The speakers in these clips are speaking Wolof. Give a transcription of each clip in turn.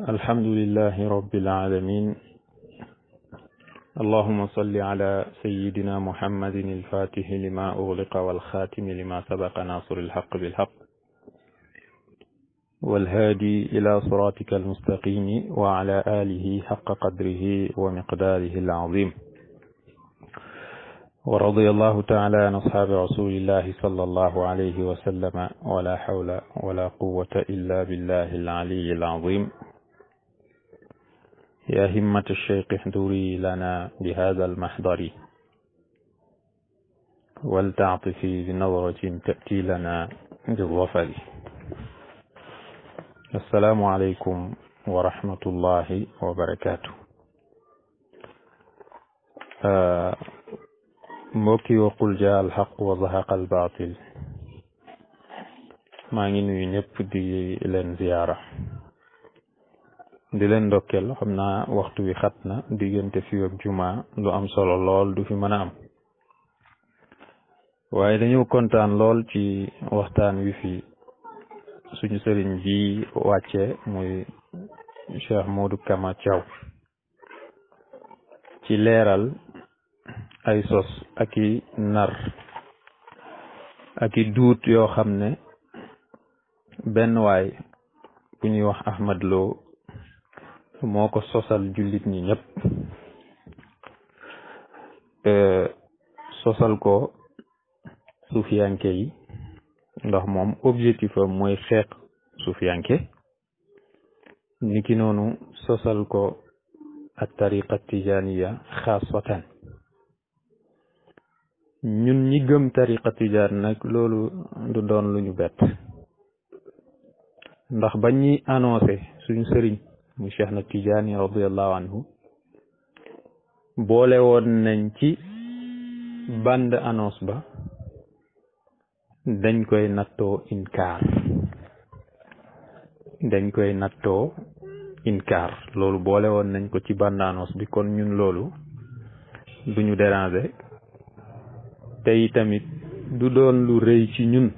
الحمد لله رب العالمين. اللهم صل على سيدنا محمد الفاتح لما أغلق والخاتم لما سبق ناصر الحق بالحق والهادي إلى صراطك المستقيم وعلى آله حق قدره ومقداره العظيم. ورضي الله تعالى عن أصحاب رسول الله صلى الله عليه وسلم ولا حول ولا قوة إلا بالله العلي العظيم. يا همة الشيخ احضري لنا بهذا المحضر ولتعطفي بنظرة تأتي لنا بالظفر. السلام عليكم ورحمة الله وبركاته. mbokki waqul jaa al haqq wa zahaqa al baatil, maa ngi nuyu ñëpp di leen ziyaara di leen ndokkeel. xam naa waxtu wi xat na, diggante fi ak juma lu am solo lool du fi mën a am, waaye dañu kontaan lool ci waxtaan wi fi suñu sëriñ bi wàcce muy Cheikh Modou Kama Thiaw ci leeral ay sos ak i nar ak i duut yoo xam ne benn waay bu ñuy wax Ahmad Lo moo ko sosal jullit ñi ñëpp, sosal ko suufiyanke yi, ndax moom objectif am mooy xeex suufiyanke. niki noonu sosal ko at tariqa tijaniya xaasatan. ñun ñi gëm tariqa tijaan nag loolu du doon lu ñu bett, ndax ba ñuy annoncé suñu sëriñ mu Cheikh na Tijaani radiallahu anhu boole woon nañ ci bande annonce ba dañ koy nattoo inkaar, loolu boole woon nañ ko ci bande annonce bi. kon ñun loolu duñu déranger, tey tamit du doon lu rëy ci ñun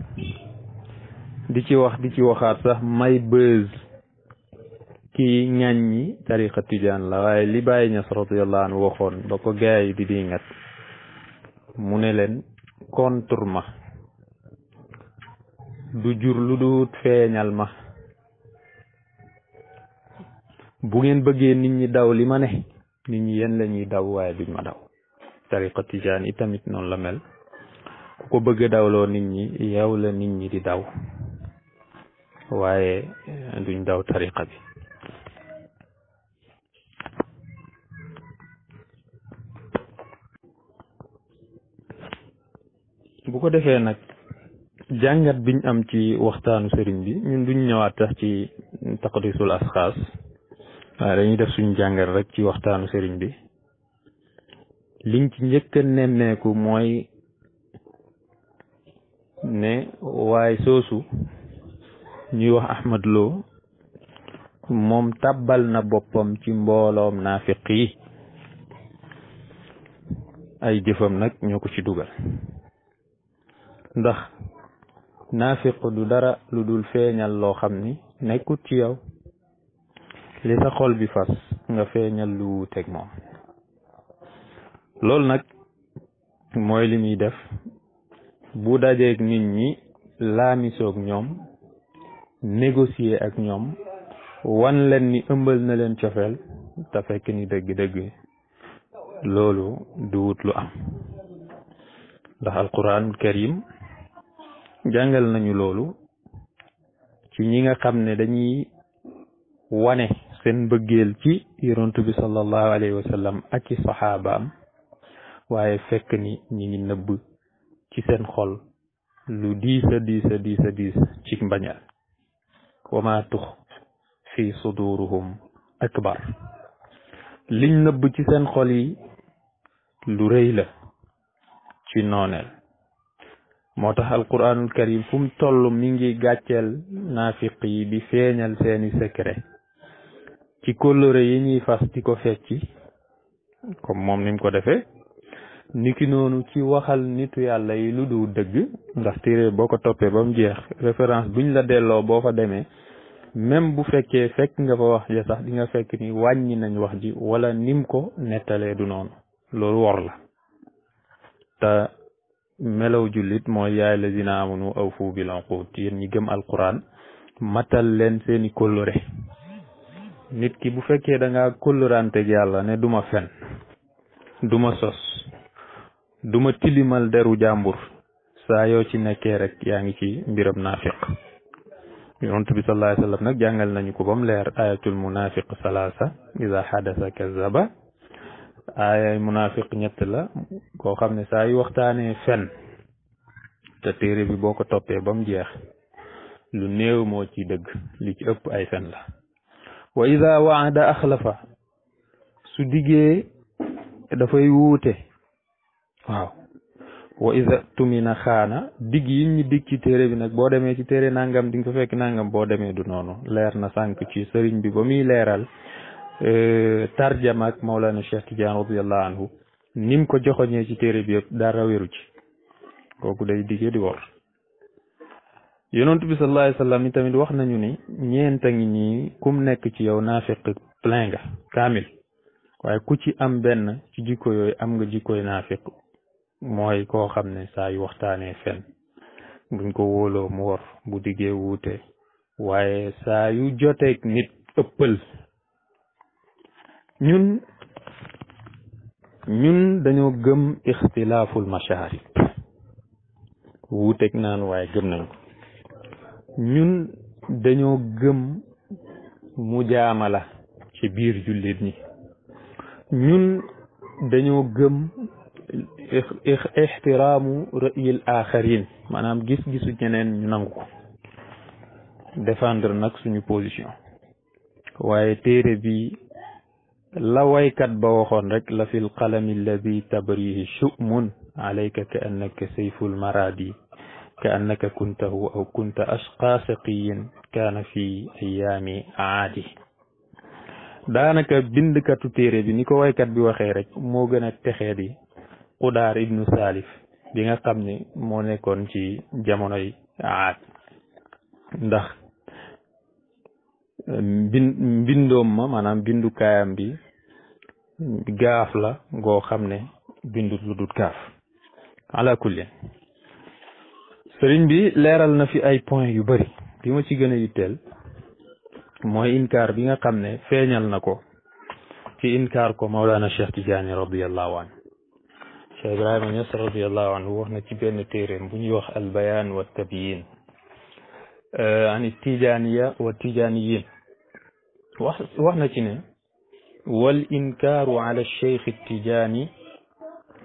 di ci waxaat sax may buzz ki ŋàññi tariqa tijaan la. waaye li Baye Niass radiyallahu anhu waxoon ba ko gaay yi di ngat, mu ne leen contre ma du jur lu dut feeñal ma. bu ngeen bëggee nit ñi daw li ma ne, nit ñi yéen la ñuy daw waaye duñ ma daw. tariqa tijaan yi tamit noonu la mel, ku ko bëgg dawloo nit ñi yow la nit ñi di daw waaye duñ daw tariqa bi. bu ko defee nag jàngat biñ am ci waxtaanu sëriñ bi, ñun duñ ñëwaat tax ci taqdisul asxaas, waaye dañuy def suñu jàngat rek ci waxtaanu sëriñ bi. liñ ci njëkk a nemmeeku mooy ne waaye soosu ñuy wax Ahmad Lo moom tàbbal na boppam ci mbooloom naafiq yi. ay jëfam nag ñoo ko ci dugal, ndax naafiq du dara lu dul feeñal loo xam ni nekkut ci yow, li sa xol bi fas nga feeñal lu wuuteeg moom. loolu nag mooy li muy def bu dajeeg nit ñi, laamisoog ñoom, négocier ak ñoom, wan leen ni ëmbal na leen cofeel, te fekk ni dëgg-dëgg loolu du wut lu am. ndax alquranul karim jàngal nañu loolu ci ñi nga xam ne dañuy wane seen mbëggeel ci yonent bi sallallahu alayhi wa sallam ak ci saxaabaam, waaye fekk ni ñi ngi nëbb ci seen xol lu diis ci mbañal. wa ma tux fi suduruhum akbar. liñ nëbb ci seen xol yi lu rëy la ci nooneel. moo tax alquranul karim fu mu toll mi ngi gàcceel naafiq yi di feeñal seeni secret ci kóllëre yi ñuy fas di ko fecci comme moom ni mu ko defee. niki noonu ci waxal nitu yàlla yi lu du dëgg, ndax téere boo ko toppee ba mu jeex référence buñ la delloo boo fa demee même bu fekkee fekk nga fa wax ja sax di nga fekk ni wàññi nañ wax ji wala nim ko nettalee du noonu loolu wor la te melaw jullit mooy yaay lazina amanu awfu bil uqud yéen ñi gëm alquran matal leen seeni kóllëre nit ki bu fekkee da ngaa kóllëranteeg yàlla ne duma fen duma sos duma tilimal deru jàmbur saa yoo ci nekkee rek yaa ngi ci mbiram naafiq yonent bi sallallahu alayhi wa sallam nag jàngal nañu ko ba mu leer ayatul munafiq salaasa ida xadasa kazaba aayay munafiq ñett la koo xam ne saa yu waxtaanee fen te téere bi boo ko toppee ba mu jeex lu néew moo ci dëgg li ci ëpp ay fen la wa ida waada axlafa su diggee dafay wuute waaw wa ida tumina xaana digg yi ñu dig ci téere bi nag boo demee ci téere nangam di nga fa fekk nangam boo demee du noonu leer na sànq ci sëriñ bi ba muy leeral tarjama ak Mawlana Cheikh Tidiane radiyallahu anhu nim ko joxoñee ci téere bi yëpp dara wéru ci kooku day diggee di wor yonent bi sallallahu alayhi wa sallam ni tamit wax nañu ni ñeenta ngi nii kum nekk ci yow naafiq plein nga kaamil waaye ku ci am benn ci jikko yooyu am nga jikkoy naafiq mooy koo xam ne saa yu waxtaanee fen buñ ko wóoloo mu wor bu diggee wuute waaye saa yu joteeg nit ëppal ñun dañoo gëm ixtilaaful mashaarib wuuteeg naan waaye gëm nañ ko ñun dañoo gëm mujaamala ci biir jullit ñi ñun dañoo gëm ixtiraamu ra'yil aaxarin maanaam gis-gisu ñeneen ñu nangu ko défendre nag suñu position waaye téere bi la waykat ba waxoon rek la fil qalami alladi tabrihi shu'mun alayka ka annaka sayful maradi ka annaka kuntahu aw kunta ashqa saqiyin kaana fi ayaami aadi daanaka bindkatu téere bi ni ko waykat bi waxee rek moo gën a texee di Qudaar ibnu Salif bi nga xam ne moo nekkoon ci jamonoy aad ndax mbindoom ma maanaam bindukaayam bi gaaf la goo xam ne bindut lu dut gaaf ala kulli sëriñ bi leeral na fi ay point yu bari bi ma ci gën a yitteel mooy inkaar bi nga xam ne feeñal na ko ci inkaar ko Mawlana Cheikh Tidiane radiyallahu anhu Cheikh Ibrahima Niass radiyallahu anhu wax na ci benn téeréem bu ñuy wax al bayaan wa tabyin an tijaniya wa tijaniyin wax na ci ne wal inkaaru ala cheikh tijani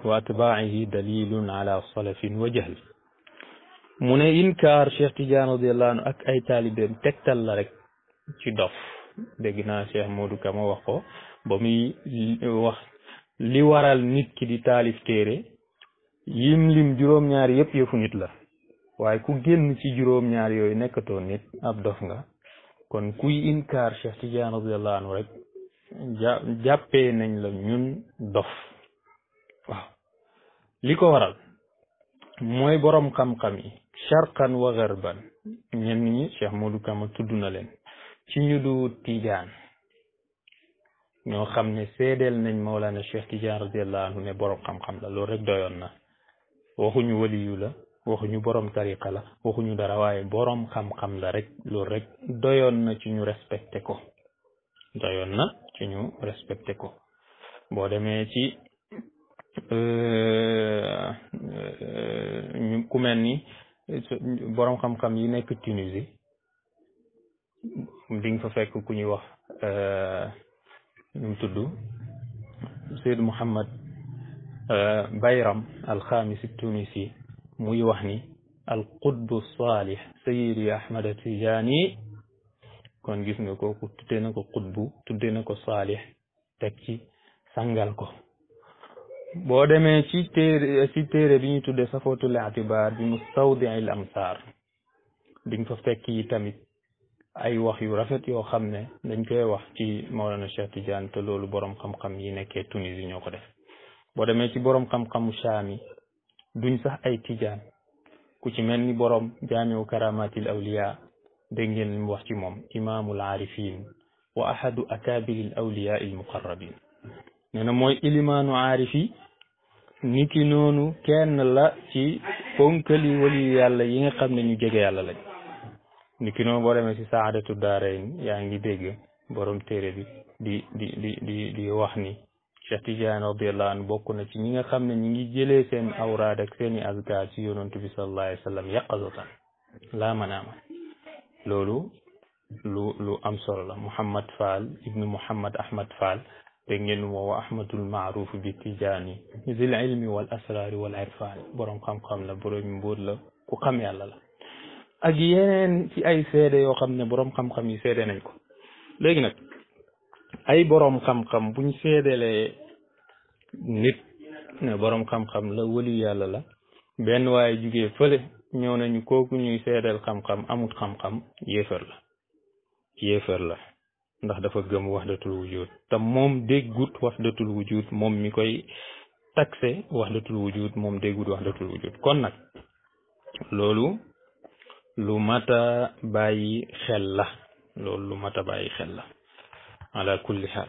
wa atbaa'ihi dalilun ala salafin wa jahl mu ne inkaar Cheikh Tidiane radiyallahu anhu ak ay taalibeem tegtal la rek ci dof dégg naa Cheikh Modou Kama wax ko ba muy wax li waral nit ki di taalif téere lim juróom-ñaar yëpp yëfu nit la waaye ku génn ci juróom-ñaar yooyu nekkatoo nit ab dof nga kon kuy inkaar Cheikh Tidiane radiyallahu anhu rek jàppee nañ la ñun dof waaw li ko waral mooy borom xam-xam yi sharqan wa gharban ñenn ñi Cheikh Modou Kama tudd na leen ci ñu du Tijaan ñoo xam ne seedeel nañ Mawlana Cheikh Tidiane radiyallahu anhu ne borom xam-xam la loolu rek doyoon na waxuñu waliyu la waxuñu borom tariqa la waxuñu dara waaye borom xam-xam la rek loolu rek doyoon na ci ñu respecté ko boo demee ci ñu ku mel ni borom xam-xam yi nekk Tunisie di nga fa fekk ku ñuy wax ñu tudd Seyd Mouhammad Bayram al-Khamisi Tunisi muy wax ni al qutbu salih Sayyidi Ahmad Tijani kon gis nga kooku tuddee na ko qutbu tuddee na ko salih teg ci sangal ko boo demee ci téere bi ñu tuddee Safatul I'tibar bi Mustawdi'il Amsar di nga fa fekk yi tamit ay wax yu rafet yoo xam ne dañ koy wax ci Mawlana Cheikh Tidiane te loolu borom xam-xam yi nekkee Tunisie ñoo ko def boo demee ci borom xam-xamu Shaam yi duñ sax ay Tijaan ku ci mel ni borom Jaami'u Karamatil Awliya dégg ngeen li mu wax ci moom imaamul aarifin wa ahadu akabiril awliyaa il muqarrabin nee na mooy ilimaanu aarifi niki noonu kenn la ci ponkali wali yàlla yi nga xam ne ñu jege yàlla lañ niki noonu boo demee ci saadatu daarayn yaa ngi dégg borom téere bi di wax ni Cheikh Tidiane radiyallahu anhu bokk na ci ñi nga xam ne ñi ngi jëlee seen awraad ak seeni azkar ci yonantu bi sallallahu alayhi wa sallam yaqazatan laa manaama loolu lu am solo la Muhammad Fall ibnu Muhammad Ahmad Fall dégg ngeen moo wa ahmadul maaruf bi tijaani zil ilmi wal asraari wal irfaan borom xam-xam la borom mbóot la ku xam yàlla la ak yeneen ci ay seede yoo xam ne borom xam-xam yi seede nañ ko léegi nag ay borom xam-xam buñ seedelee nit ne borom xam-xam la wali yàlla la benn waaye jugee fële ñëw nañu kooku ñuy seedeel xam-xam amut xam-xam yéefar la ndax dafa gëm wahdatul wujud te moom déggut wahdatul wujud moom mi koy taxe wahdatul wujud moom déggut wahdatul wujud kon nag loolu lu mata bàyyi xel la ala kulli xaal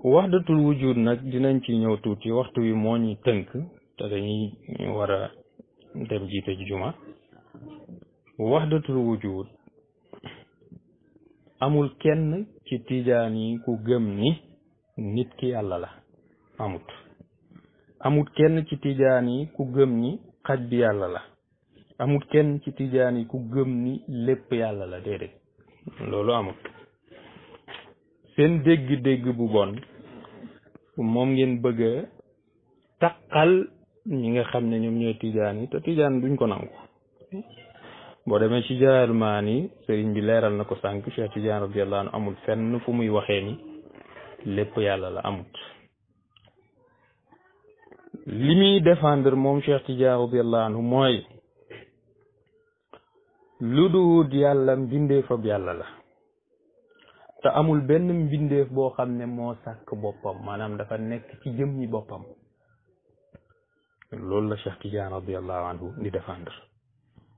wahdatul wujud nag dinañ ci ñëw tuuti waxtu wi moo ñu tënk te dañuy war a dem jiite ji juma wahdatul wujud amul kenn ci tijaan yi ku gëm ni nit ki yàlla la amut kenn ci tijaan yi ku gëm ni xaj bi yàlla la amut kenn ci tijaan yi ku gëm ni lépp yàlla la déedéet loolu amut seen dégg-dégg bu bon moom ngeen bëgg a taqal ñi nga xam ne ñoom ñooy tijaan yi te tijaan duñ ko nangu boo demee ci Jawaahirul Maani sëriñ bi leeral na ko sànq Cheikh Tidiane radiyallahu anhu amul fenn fu muy waxee ni lépp yàlla la amut li muy défendre moom Cheikh Tidiane radiyallahu anhu mooy lu dul yàlla mbindeefab yàlla la te amul benn mbindeef boo xam ne moo sàkk boppam maanaam dafa nekk ci jëmmi boppam loolu la Cheikh Tidiane radiyallahu anhu di défendre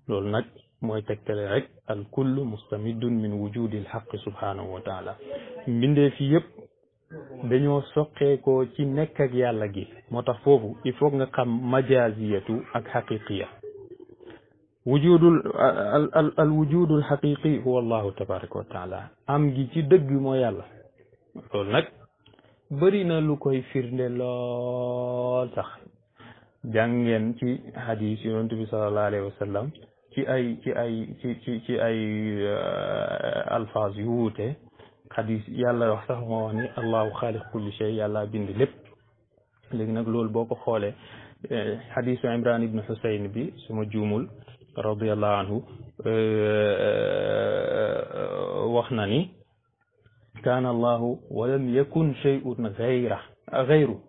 loolu nag mooy tegtale rek al kullu mustamidun min wujudil xaqi subhanahu wa taala mbindeef yi yëpp dañoo soqeekoo ci nekk ak yàlla gi moo tax foofu il faut nga xam majaziyatu ak xaqiqiya wujudul al wujudul xaqiqi huwa allahu tabaraka wa taala am gi ci dëgg mooy yàlla loolu nag bëri na lu koy firnde lool sax jàngeen ci hadis yonent bi sallallahu alayhi wa sallam ci ay alfaaz yu wuute hadis yàlla wax sax moo wax ni allahu xaaliq kulli shay yàlla bind lépp léegi nag loolu boo ko xoolee hadisu Imran ibn Husayn bi suma juumul radiyallahu anhu wax na ni kaana allahu wa lam yakun shay'un ghayru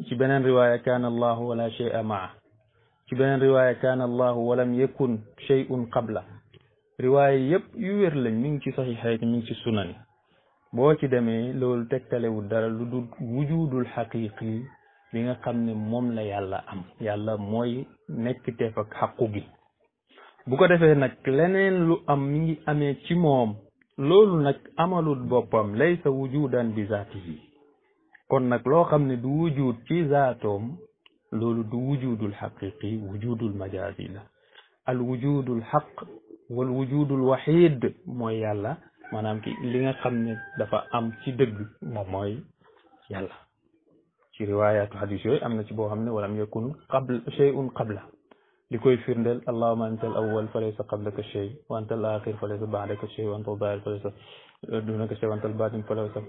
ci beneen riwaaya kaana allahu wala shay'a maa ci beneen riwaaya kaana allahu wa lam yakun shay'un qabla riwaaya yëpp yu wér lañ mi ngi ci saxiixayn mi ngi ci sunani boo ci demee loolu tegtalewul dara lu dul wujudul xaqiqi bi nga xam ne moom la yàlla am yàlla mooy nekk teef ak xaqu gi bu ko defee nag leneen lu am mi ngi amee ci moom loolu nag amalul boppam laysa wujudan bi zaatihi kon nag loo xam ne du wujud ci zaatoom loolu du wujudul xaqiqi wujudul majazi la al wujudul xaq wal wujudul waxid mooy yàlla maanaam ki li nga xam ne dafa am ci dëgg moom mooy yàlla ci riwaayaatu hadis yooyu am na ci boo xam ne walam yakun qabla shay'un qabla li koy firndeel allahumma anta al awwal fa laysa qablaka shay wa anta al axir fa laysa ba'daka shay wa anta al zahir fa laysa dunaka shay wa anta al batin fa laysa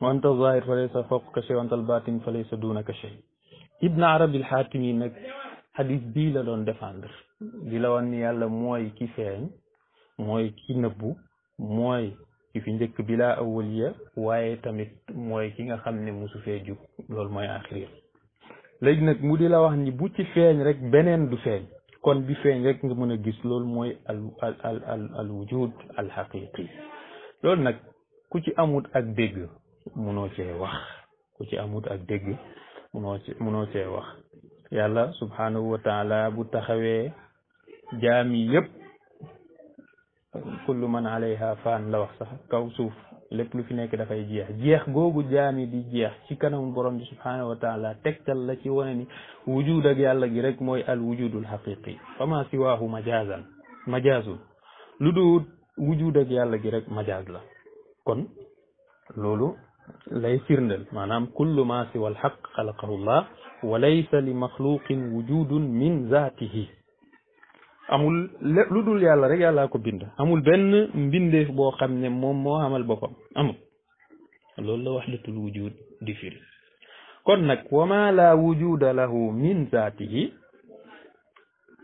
wa anta al zahir fa laysa fawqaka shay wa anta al batin fa laysa dunaka shay Ibn Arabi al Xaatimi nag hadis bii la doon défendre di la wan ni yàlla mooy ki feeñ mooy ki nëbbu mooy ki fi njëkk bi laa awwaliya waaye tamit mooy ki nga xam ne musu fee jug loolu mooy axir léegi nag mu di la wax ni bu ci feeñ rek beneen du feeñ kon bi feeñ rek nga mën a gis loolu mooy al wujud al xaqiqi loolu nag ku ci amut ak dégg munoo cee wax ku ci amut ak dégg munoo cee wax yàlla subhanahu wa taala bu taxawee jaam yi yëpp kullu man alayha faan la wax sax kaw suuf lépp lu fi nekk dafay jeex googu jaam yi di jeex ci kanamu borom bi subhanahu wa taala tegtal la ci wane ni wujud ak yàlla gi rek mooy al wujudul haqiqi fama siwaahu majaazun lu dul wujud ak yàlla gi rek majaaz la kon loolu lay firndel maanaam kullu ma siwa al haq xalaqahu llah wa laysa li maxluqin wujudun min zaatihi amul lu dul yàlla rek yàllaa ko bind amul benn mbindeef boo xam ne moom moo amal boppam amul loolu la wahdatul wujud di firi kon nag wa ma la wujuda lahu min zaatihi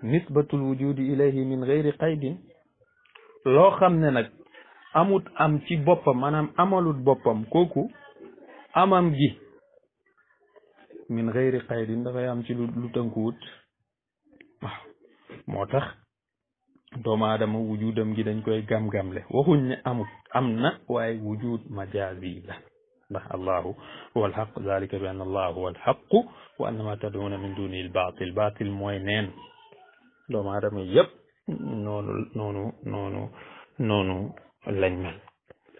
nisbatul wujudi ilayhi min gayri qaydin loo xam ne nag amut am ci boppam maanaam amalut boppam kooku amam gi min gayri qaydin dafay am ci lu tënkuwut waaw moo tax doomu aadama wujudam gi dañ koy gam-gamle waxuñ ne amut am na waaye wujud majaazi la ndax allahu huwa alxaq zalika bi anna allah huwa alxaqu wa anna ma tad'una min dunihi albatil batil mooy neen doomu aadama yëpp noonu lañ mel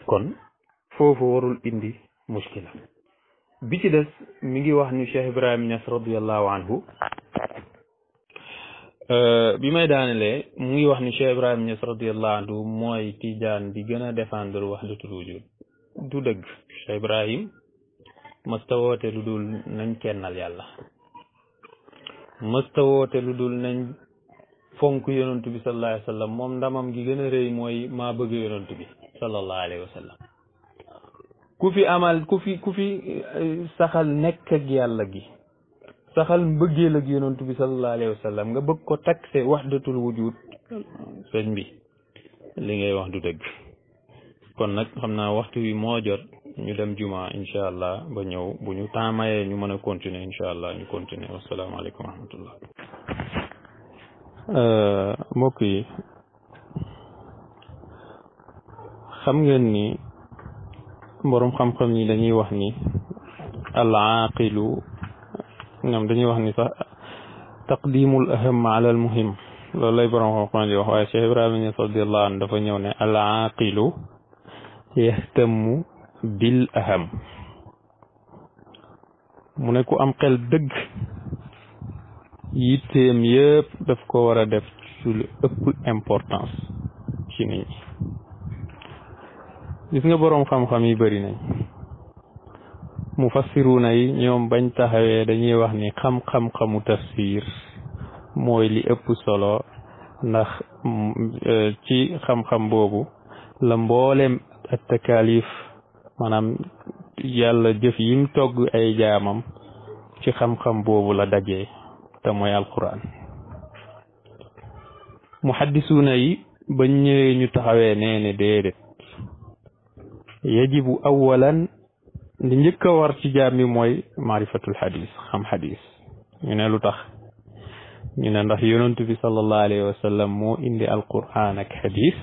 kon foofu warul indi muskila bi ci des mi ngi wax ni Cheikh Ibrahim Niass radiyallahu anhu bi may daanelee mu ngi wax ni Cheikh Ibrahim Niass radiyallahu anhu mooy tijaan bi gën a défendre wahdatul wujud du dëgg Cheikh Ibrahim mësta woote lu dul nañ kennal yàlla mësta woote lu dul nañ fonk yonantu bi sallallahu alayhi wa sallam moom ndamam gi gën a rëy mooy maa bëgg yonantu bi sallallahu alayhi wa sallam ku fi saxal nekk ak yàlla gi saxal mbëggeel ak yonantu bi sallallahu alayhi wa sallam nga bëgg ko taxe wahdatul wujud sëñ bi li ngay wax du dëgg kon nag xam naa waxtu wi moo jot ñu dem juma incha allah ba ñëw bu ñu taamayee ñu mën a continuer incha allah ñu continuer wasalaamaaleykum wa rahmatullah mbokk yi xam ngeen ni boroom xam-xam yi dañuy wax ni al aaqilu ñoom dañuy wax ni sax taqdimul aham ala al muhim loolu lay boroom xam-xam di wax waaye Cheikh Ibrahima Niass radiyallahu anhu dafa ñëw ne al aaqilu yahtamu bil aham mu ne ku am xel dëgg yitteem yëpp daf ko war a def ci lu ëpp importance ci nit ñi gis nga boroom xam-xam yi bari nañ mufassiruna yi ñoom bañ taxawee dañuy wax ni xam-xam-xamu tafsir mooy li ëpp solo ndax ci xam-xam boobu la mboolem ak takaalif maanaam yàlla jëf yim togg ay jaamam ci xam-xam boobu la dajee te mooy alquran muhaddisuuna yi bañ ñëwee ñu taxawee nee ne déedéet yajibu awalan li njëkk a war ci jaam bi mooy maarifatul xadis xam xadis ñu ne lu tax ñu ne ndax yonantu bi sallallahu alayhi wa sallam moo indi alquran ak xadis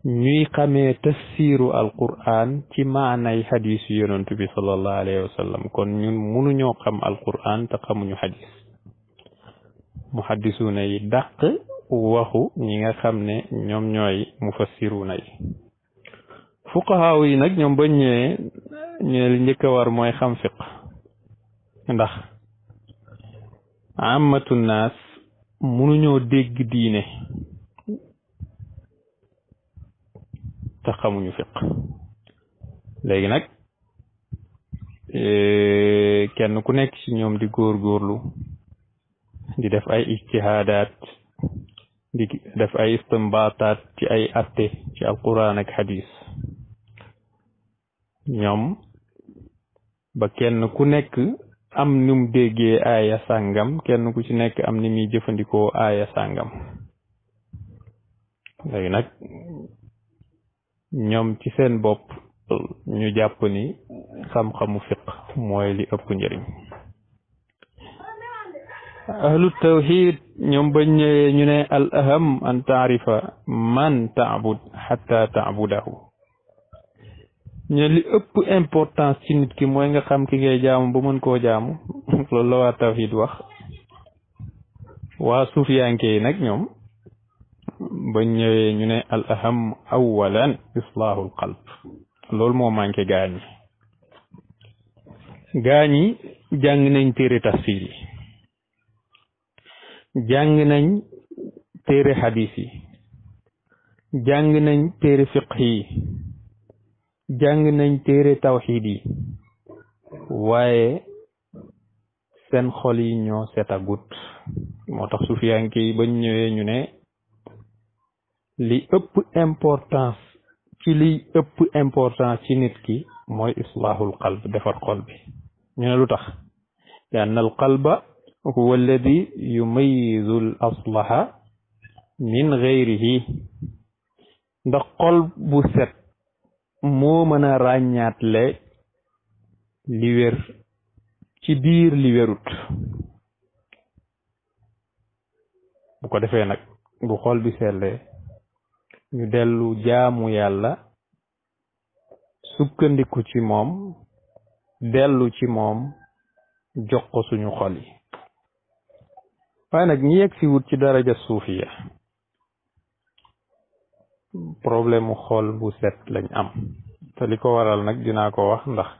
ñuy xamee tafsiru alquran ci maanay xadis yu yonantu bi sallallahu alayhi wa sallam kon ñun mënuñoo xam alquran te xamuñu xadis muhaddisuuna yi dàq waxu ñi nga xam ne ñoom ñooy mufassiruuna yi fuqahaaw yi nag ñoom bañ ñëwee ñu ne li njëkk a war mooy xam fiq ndax amatu naas mënuñoo dégg diine te xamuñu fiq léegi nag kenn ku nekk ci ñoom di góorgóorlu di def ay ijtihaadaat di def ay istimbaataat ci ay atte ci alquran ak hadis ñoom ba kenn ku nekk am ni mu déggee aaya sàngam kenn ku ci nekk am ni muy jëfandikoo aaya sàngam léegi nag ñoom ci seen bopp ñu jàpp ni xam-xamu fiq mooy li ëpp njëriñ ahlu tawxid ñoom bañ ñëwee ñu ne al aham an taarifa man taabud xatta taabudahu ñu li ëpp importance ci nit ki mooy nga xam ki ngay jaamu ba mën koo jaamu loolu la waa tawhid wax waa suufiyanke yi nag ñoom bañ ñëwee ñu ne al aham awalan islaahul qalb loolu moo manqué gaañi jàng nañ téere tafsir yi jàng nañ téere hadis yi jàng nañ téere fiqh yi jàng nañ téere tawxiid yi waaye seen xol yi ñoo setagut moo tax sufiyanke yi bañ ñëwee ñu ne li ëpp importance ci nit ki mooy islaahul qalb defar xol bi ñu ne lu tax li anna al qalba huwa alladi yumayizu al aslaha min gayrihi ndax xol bu set moo mën a ràññaatle li wér ci biir li wérut bu ko defee nag bu xol bi sellee ñu dellu jaamu yàlla sukkandiku ci moom dellu ci moom jox ko suñu xol yi waaye nag ñi yegg si wut ci daraja suufiya problème mu xol bu set lañ am te li ko waral nag dinaa ko wax ndax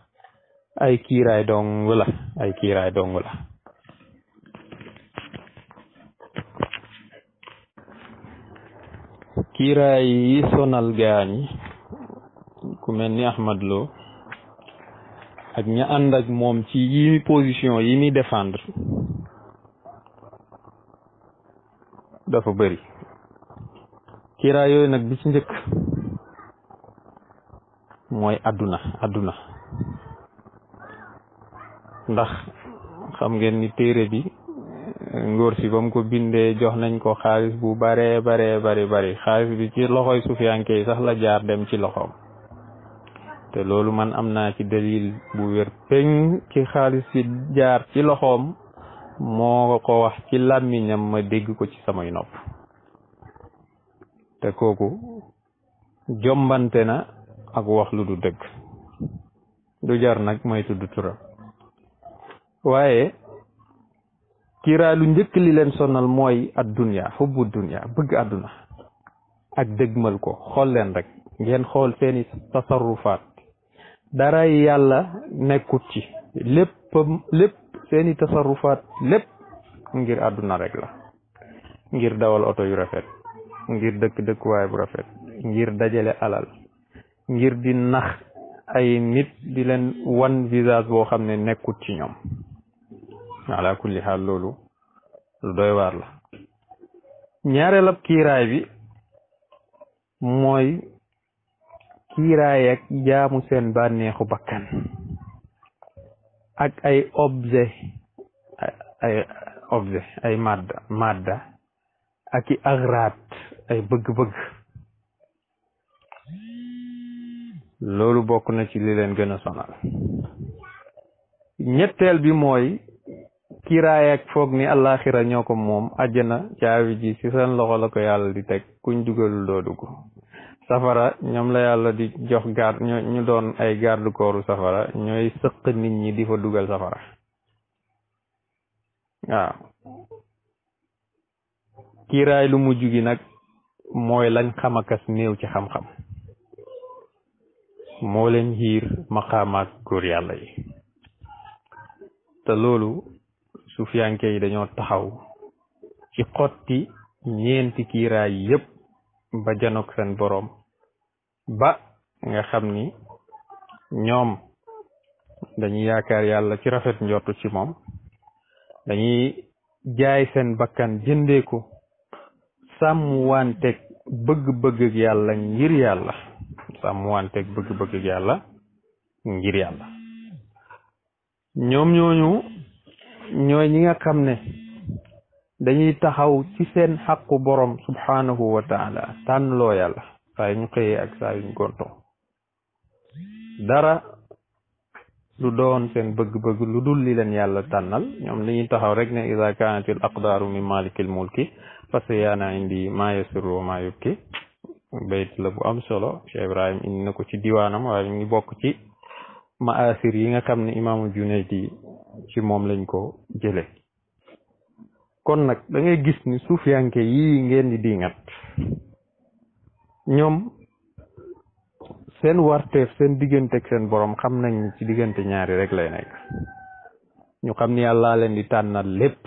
ay kiiraay dong la kiiraay yi sonal gaañi ku mel ni Ahmad Lo ak ña ànd ak moom ci yi position yi muy défendre dafa bëri kiiraay yooyu nag bi ci njëkk mooy àdduna ndax xam ngeen ni téere bi ngóor si ba mu ko bindee jox nañ ko xaalis bu bari xaalis bi ci loxoy sufiyanke yi sax la jaar dem ci loxoom te loolu man am naa ci dalil bu wér peñ ci xaalis bi jaar ci loxoom moo ko wax ci làmmiñam ma dégg ko ci samay nopp te kooku jombante na ak wax lu du dëgg du jar nag may tudd turam waaye kiiraay lu njëkk li leen sonal mooy addunya xubbu dunya bëgg àdduna ak dëgmal ko xool leen rek ngeen xool seeni tasarrufaat dara yàlla nekkut ci lépp seeni tasarrufaat lépp ngir àdduna rek la ngir dawal oto yu rafet ngir dëkkuwaay bu rafet ngir dajale alal ngir di nax ay nit di leen wan visage boo xam ne nekkut ci ñoom ala kulli xaal loolu lu doy waar la ñaareel ab kiiraay bi mooy kiiraay ak jaamu seen bànneexu bakkan ak ay objet ay madda ak i agraat ay bëgg-bëgg loolu bokk na ci li leen gën a sonal ñetteel bi mooy kiiraay ak foog ni àllaaxira ñoo ko moom àjjana caabi ji ci seen loxo la ko yàlla di teg kuñ dugalul doo dugg safara ñoom la yàlla di jox ñu doon ay garde kooru safara ñooy sëq nit ñi di fa dugal safara waaw kiiraay lu mujj gi nag mooy lañ xamakas néew ci xam-xam moo leen xiir maqaamaak góor yàlla yi te loolu sufiyanke yi dañoo taxaw ci xotti ñeenti kiiraay yépp ba janook seen boroom ba nga xam ni ñoom dañuy yaakaar yàlla ci rafet njortu ci moom dañuy jaay seen bakkan jëndee ko sàmm wanteeg bëgg-bëgg yàlla ngir yàlla ñoom ñooñu ñooy ñi nga xam ne dañuy taxaw ci seen xaqu borom subhanahu wa taala tànn loo yàlla saa yu ñu xëyee ak saa yu ñu gontoo dara lu doon seen bëgg-bëgg lu dul li leen yàlla tànnal ñoom dañuy taxaw rek ne ida kaanatil aqdaaru min malikil mulki fa sayaana indi ma yasiru wa ma yubki bayt la bu am solo Cheikh Ibrahim indi na ko ci diwaanam waaye mi ngi bokk ci maasir yi nga xam ne imaamu Junayd ci moom lañ ko jële kon nag da ngay gis ni suufiyanke yii ngeen di diingat ñoom seen warteef seen digganteeg seen borom xam nañ ci diggante ñaari rek lay nekk ñu xam ni yàlla leen di tànnal lépp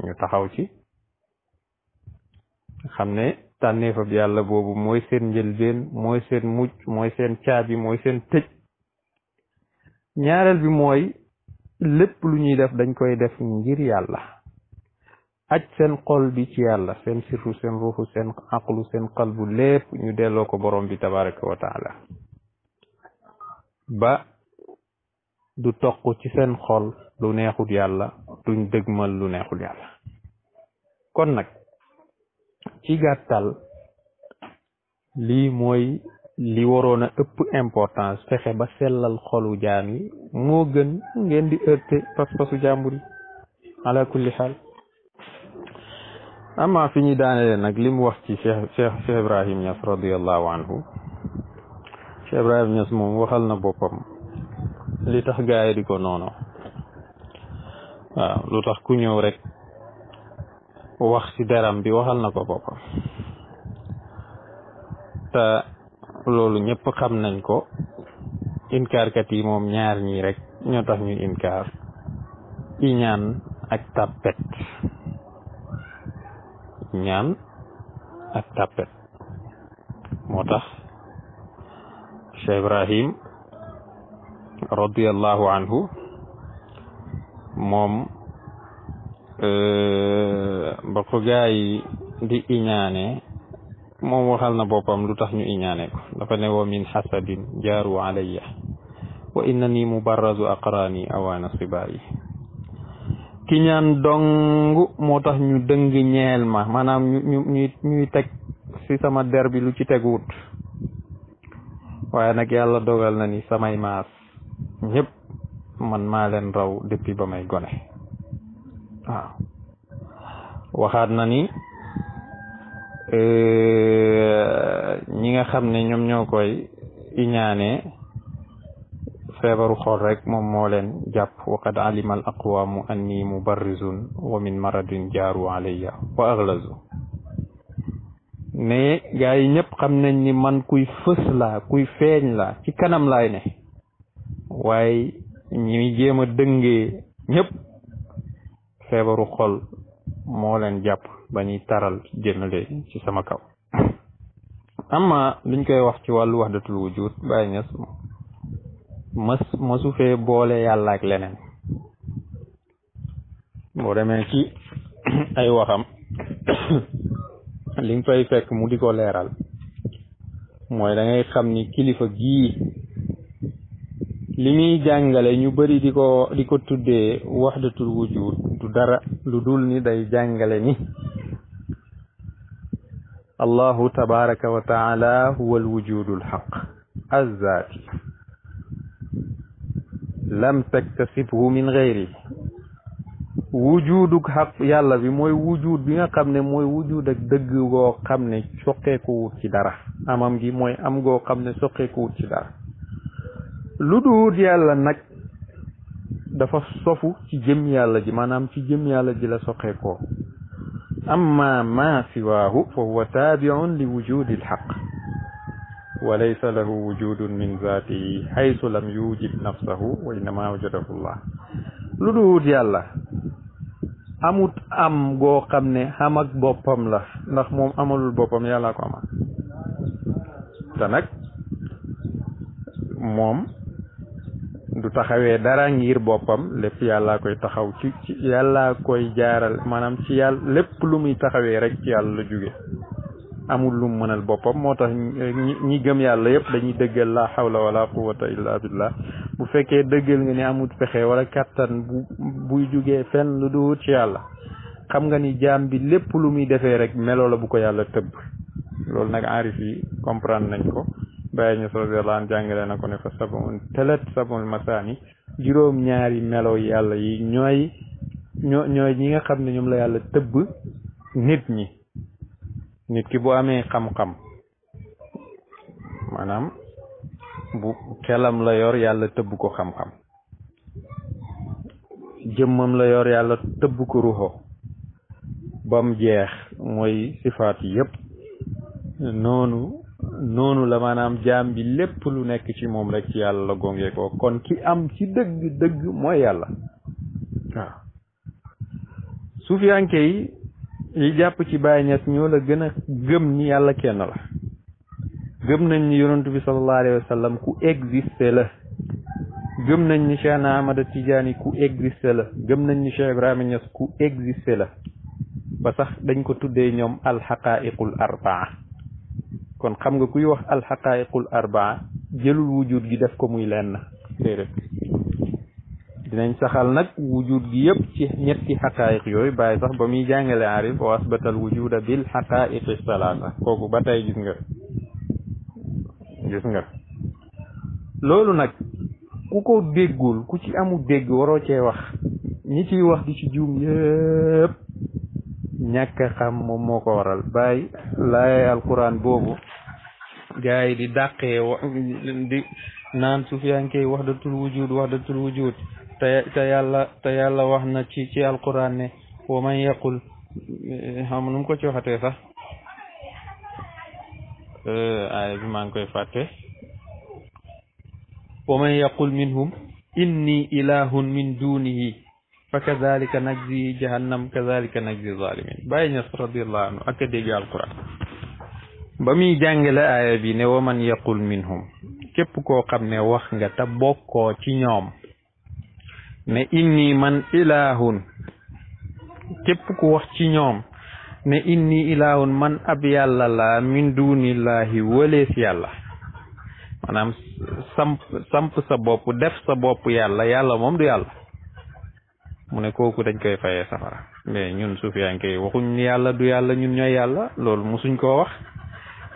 ñu taxaw ci xam ne tànneefa bi yàlla boobu mooy seen njëlbeen mooy seen mujj mooy seen caabi mooy seen tëj ñaareel bi mooy lépp lu ñuy def dañ koy def ngir yàlla aj seen xol bi ci yàlla seen sirru seen ruuxu seen aqlu seen qalbu lépp ñu delloo ko borom bi tabaraka wa taala ba du toq ci seen xol lu neexul yàlla duñ dëgmal lu neexul yàlla kon nag ci gàttal lii mooy li waroon a ëpp importance fexe ba sellal xolu jaam yi moo gën ngeen di heurter pas-pasu jàmbur yi ala kulli xaal ama fi ñu daanele nag li mu wax ci Cheikh Ibrahim Niass radiallahu anhu Cheikh Ibrahim Niass moom waxal na boppam li tax gaay di ko noonu waaw lu tax ku ñëw rek wax ci deram bi waxal na ko boppam te loolu ñëpp xam nañ ko inkaarkat yi moom ñaar ñii rek ñoo tax ñu inkaar iñaan ak tàppet ñaan ak tàppet moo tax Cheikh Ibrahim radiyallahu anhu moom ba ko gaa yi di iñaane moom waxal na boppam lu tax ñu iñaane ko dafa ne wa min hasadin jaaru alayya wa innani mubarrazu aqrani awaana sibaayi ki ñaan dong moo tax ñu dëng ñeel ma maanaam ñuy teg ci sama der bi lu ci teguwut waaye nag yàlla dogal na ni samay maas ñëpp man maa leen raw depuis ba may gone waaw waxaat na ni ñi nga xam ne ñoom ñoo koy iñaane feebaru xol rek moom moo leen jàpp wa qad alima al aqwamu anni mubarrizun wa min maradin jaaru alayya wa aghlazu ne gaa yi ñëpp xam nañ ni man kuy fës laa kuy feeñ la ci kanam laay ne waaye ñi jéem a dëngee ñëpp feebaru xol moo leen jàpp ba ñuy taral jëmale ci sama kaw amma liñ koy wax ci wàllu wahdatul wujud Baye Niass masu fee boole yàlla ak leneen boo demee ci ay waxam li nga fay fekk mu di ko leeral mooy da ngay xam ni kilifa gii li muy jàngale ñu bari di ko tuddee wahdatul wujud du dara lu dul ni day jàngale ni allahu tabaraka wa taala huwa alwujudul haq azzaati lam taktasibhu min gayri wujuduk xaq yàlla bi mooy wujud bi nga xam ne mooy wujud ak dëgg goo xam ne soqeeku wut ci dara amam gi mooy am goo xam ne soqeeku wut ci dara lu dul yàlla nag dafa sofu ci jëm yàlla ji maanaam ci jëm yàlla ji la soqeekoo amma ma siwaahu fa huwa taabiun li wujudi lxaq wa laysa lahu wujudun min zaatihi xaysu lam yujid nafsahu wa innama wajadahu llah lu dul yàlla amut am goo xam ne xam ak boppam la ndax moom amalul boppam yàlla ko amal te nag moom du taxawee dara ngir boppam lépp yàlla koy taxaw ci yàlla koy jaaral maanaam ci yàlla lépp lu muy taxawee rek ci yàlla la jóge amul lu mu mënal boppam moo tax ñi gëm yàlla yëpp dañuy dëggal la hawla wala quwwata illa billah bu fekkee dëggal nga ni amut pexe wala kattan buy jugee fenn lu du ci yàlla xam nga ni jaam bi lépp lu muy defee rek melo la bu ko yàlla tëbb loolu nag aarif yi comprendre nañ ko Baye Niass radiyallahu anhu jàngale na ko ne fa sabul masaani juróom ñaari melo yàlla yi ñooy ñi nga xam ne ñoom la yàlla tëbb nit ki bu amee xam-xam maanaam bu xelam la yor yàlla tëbb ko xam-xam jëmmam la yor yàlla tëbb ko ruuxo bam jeex mooy sifaat yépp noonu la maanaam jaam bi lépp lu nekk ci moom rek ci yàlla la gongee ko kon ki am ci dëgg mooy yàlla waaw suufiyanke yi jàpp ci Baay Ñas ñoo la gën a gëm ni yàlla kenn la gëm nañ ni yonent bi sallallahu alayhi wa sallam ku existé la gëm nañ ni Cheikh Ahmada Tidiane ku existé la gëm nañ ni Cheikh Ibrahima Ñas ku existé la ba sax dañ ko tuddee ñoom alxaqaiqul arbaa kon xam nga kuy wax alxaqaiqul arbaa jëlul wujud gi def ko muy lenn déedéet dinañ saxal nag wujud gi yëpp ci ñetti xaqaayiq yooyu bàyyi sax ba muy jàngale arif wa asbatal wujuda bil xaqaayiqi salaasa kooku ba tey gis nga loolu nag ku ko déggul ku ci amul dégg waroo cee wax ñi ciy wax di ci juum yëpp ñàkk xam moom moo ko waral bàyyi laay alquran boobu gars yi di dàqee di naan sufiyankey wahdatul wujud te yàlla wax na ci alquran ne wa man yaqul xam nu mu ko ci waxatee sax aaya bi maa ngi koy fàtte wa man yaqul minhum inni ilahun min dunihi fa kadhalika najzi jahannam kadhalika najzi zalimin Baay Ñas radiyallahu anhu ak a dégg alquran ba muy jàngale aaya bi ne wa man yaqul minhum képp koo xam ne wax nga te bokkoo ci ñoom ne inni man ilahun képp ku wax ci ñoom ne inni ilahun man ab yàlla la min dunillahi wëlees yàlla maanaam samp sa bopp def sa bopp yàlla moom du yàlla mu ne kooku dañ koy fayee safara mais ñun suufiyanke yi waxuñ ni yàlla du yàlla ñun ñooy yàlla loolu musuñ koo wax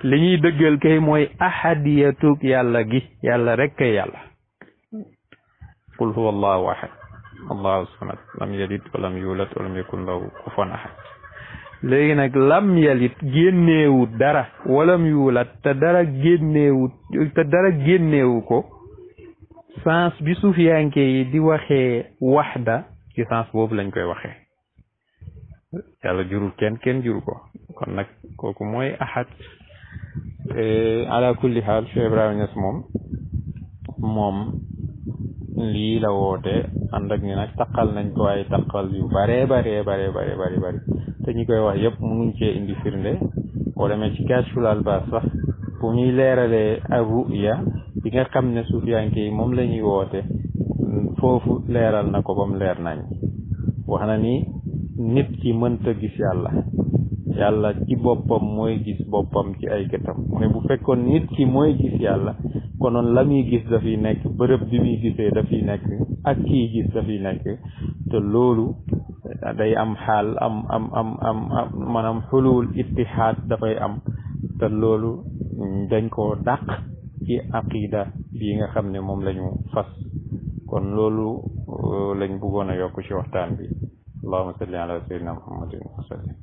li ñuy dëggal kay mooy ahadiyatug yàlla gi yàlla rek kay yàlla qul huwa allahu ahad allahu samad lam yalid walam yulad walam yakun lahu kufuwan ahad léegi nag lam yalit génneewut dara walam yulat te dara génneewu ko sens bi suufiyanke yi di waxee waxda ci sens boobu lañ koy waxee yàlla jurul kenn juru ko kon nag kooku mooy ahad ala kulli xaal Cheikh Ibrahima Niass moom lii la woote ànd ak ni nag taqal nañ ko ay taqal yu bare te ñi koy wax yëpp mënuñ cee indi firnde boo demee ci Kashful Albas sax fu ñuy leeralee ak ruya bi nga xam ne suufiyanke yi moom la ñuy woote foofu leeral na ko ba mu leer nañ wax na ni nit ki mënta gis yàlla ci boppam mooy gis boppam ci ay gëtam mu ne bu fekkoon nit ki mooy gis yàlla konoon la muy gis dafiy nekk bërëb bi muy gisee dafiy nekk ak kii gis dafiy nekk te loolu day am xaal am maanaam xulul ittihaad dafay am te loolu dañ koo dàq ci aqida bii nga xam ne moom la ñu fas kon loolu lañ bëggoon a yokk ci waxtaan bi allahumma salli ala sayyidina muhammadin wa sallim